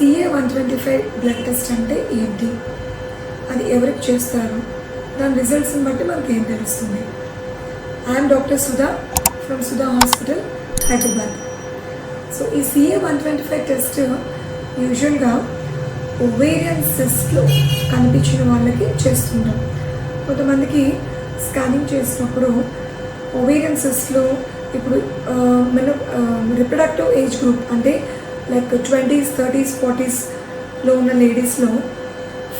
CA-125 blood test అంటే ఏంటి, అది ఎవరికి చేస్తారు, దాని రిజల్ట్స్ని బట్టి మనకి ఏం తెలుస్తుంది. I'm doctor Sudha from Sudha hospital, Hyderabad. So ఈ CA-125 టెస్ట్ యూజువల్గా ఒవేరియన్ సిస్ట్లో కనిపించిన వాళ్ళకి చేస్తుంటాం. కొంతమందికి స్కానింగ్ చేసినప్పుడు ఒవేరియన్ సిస్ట్లో ఇప్పుడు మన రిప్రొడక్టివ్ ఏజ్ గ్రూప్ అంటే లైక్ 20s, 30s, 40sలో ఉన్న లేడీస్లో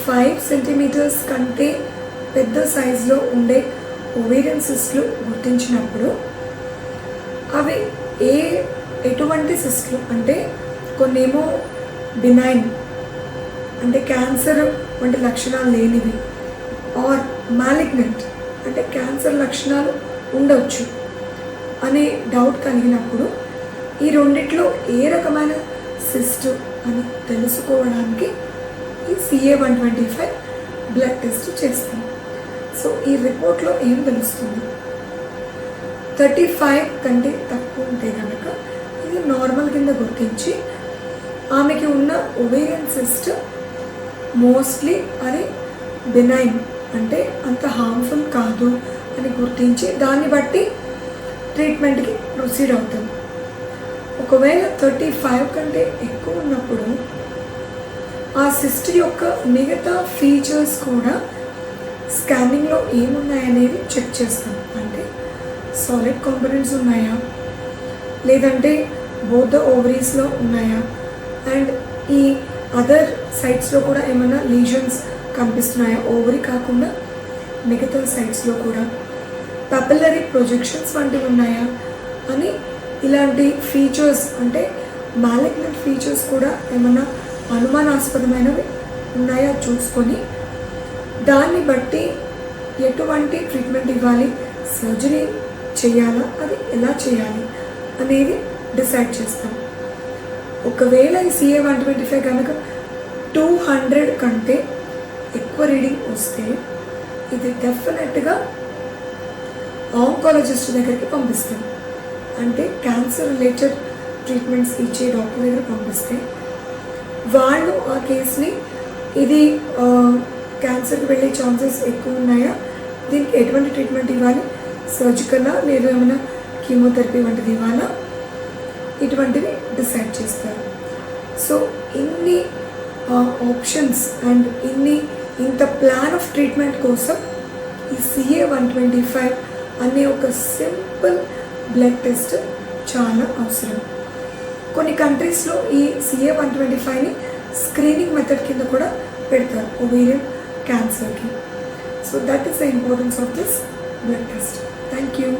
5 సెంటీమీటర్స్ కంటే పెద్ద సైజులో ఉండే ఒవేరియన్ సిస్ట్లు గుర్తించినప్పుడు అవి ఎటువంటి సిస్ట్లు అంటే కొన్నేమో బినైన్ అంటే క్యాన్సర్ వంటి లక్షణాలు లేనివి, ఆర్ మాలిగ్నెంట్ అంటే క్యాన్సర్ లక్షణాలు ఉండవచ్చు అనే డౌట్ కలిగినప్పుడు ఈ రెండిట్లో ఏ రకమైన సిస్ట్ అని తెలుసుకోవడానికి ఈ CA-125 బ్లడ్ టెస్ట్ చేస్తాం. సో ఈ రిపోర్ట్లో ఏం తెలుస్తుంది, 35 కంటే తక్కువ ఉంటే కనుక ఇది నార్మల్ కింద గుర్తించి ఆమెకి ఉన్న ఒవేరియన్ సిస్ట్ మోస్ట్లీ అది బినైన్ అంటే అంత హార్మ్ఫుల్ కాదు అని గుర్తించి దాన్ని బట్టి ట్రీట్మెంట్కి ప్రొసీడ్ అవుతాం. ఒకవేళ 35 కంటే ఎక్కువ ఉన్నప్పుడు ఆ సిస్ట్ యొక్క మిగతా ఫీచర్స్ కూడా స్కానింగ్లో ఏమున్నాయనేది చెక్ చేస్తాం. అంటే సాలిడ్ కాంపోనెంట్స్ ఉన్నాయా, లేదంటే బోత్ ద ఓవరీస్లో ఉన్నాయా, అండ్ ఈ అదర్ సైడ్స్లో కూడా ఏమైనా లీజన్స్ కనిపిస్తున్నాయా, ఓవరీ కాకుండా మిగతా సైడ్స్లో కూడా పపిల్లరీ ప్రొజెక్షన్స్ వంటివి ఉన్నాయా అని ఇలాంటి ఫీచర్స్ అంటే మాలిగ్నెంట్ ఫీచర్స్ కూడా ఏమన్నా అనుమానాస్పదమైనవి ఉన్నాయా చూసుకొని దాన్ని బట్టి ఎటువంటి ట్రీట్మెంట్ ఇవ్వాలి, సర్జరీ చేయాలా, అది ఎలా చేయాలి అనేది డిసైడ్ చేస్తాం. ఒకవేళ ఈ CA-125 కనుక 200 కంటే ఎక్కువ రీడింగ్ వస్తే ఇది డెఫినెట్గా ఆంకాలజిస్ట్ దగ్గరికి పంపిస్తాం. అంటే క్యాన్సర్ రిలేటెడ్ ట్రీట్మెంట్స్ ఇచ్చే డాక్టర్ దగ్గర పంపిస్తే వాళ్ళు ఆ కేసుని ఇది క్యాన్సర్కి వెళ్ళే ఛాన్సెస్ ఎక్కువ ఉన్నాయా, దీనికి ఎటువంటి ట్రీట్మెంట్ ఇవ్వాలి, సర్జికల్లా లేదా ఏమైనా కీమోథెరపీ వంటిది ఇవ్వాలా, ఇటువంటివి డిసైడ్ చేస్తారు. సో ఇన్ని ఆప్షన్స్ అండ్ ఇంత ప్లాన్ ఆఫ్ ట్రీట్మెంట్ కోసం ఈ CA-125 అనే ఒక సింపుల్ బ్లడ్ టెస్ట్ చాలా అవసరం. కొన్ని కంట్రీస్లో ఈ CA-125ని స్క్రీనింగ్ మెథడ్ కింద కూడా పెడతారు ఒవేరియన్ క్యాన్సర్కి. So that is the importance of this blood test. Thank you.